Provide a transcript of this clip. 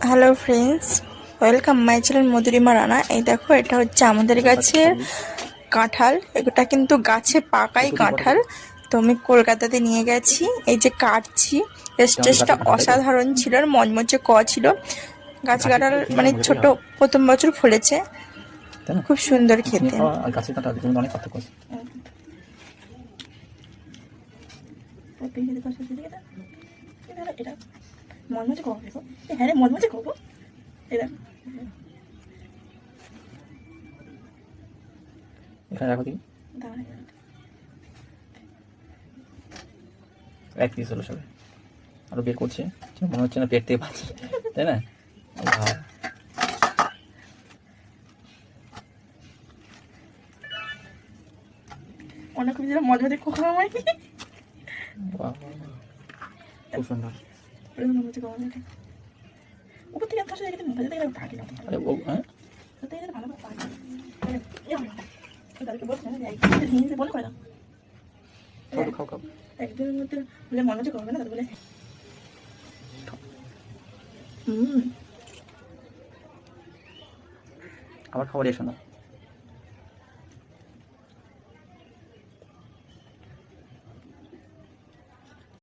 Hello friends, welcome my channel Madhurima Rana. এই দেখো, এটা হচ্ছে আমাদের গাছের কাঁঠাল। এটা কিন্তু গাছে পাকাই কাঁঠাল। তো আমি কলকাতাতে নিয়ে গেছি, এই যে কাটছি। টেস্টটা অসাধারণ ছিল, আর মচমচে ছিল। গাছ কাঁঠাল মানে ছোট, প্রথম বছর ফলেছে, খুব সুন্দর খেতে। গাছের কাঁঠাল অনেক পার্থক্য আছে। মচমচে খাবো, হ্যাঁ রে, মচমচে খাবো। এখানে রাখো দিই, এক পিস হলো সবাই। আরো বের করছে, মনে হচ্ছে না পেট থেকে পাচ্ছি, তাই না? অনেক কিছু মজমজে খোকা হয়, খুব সুন্দর। উপর থেকে ধসে দেখে মজা দেখে পাকি না। আরে ও হ্যাঁ, ভালো পাকি বল করে না। খাও খাও। একদিনের মধ্যে বলে মনে হচ্ছে করবে না, বলে আবার খাবার এসো না।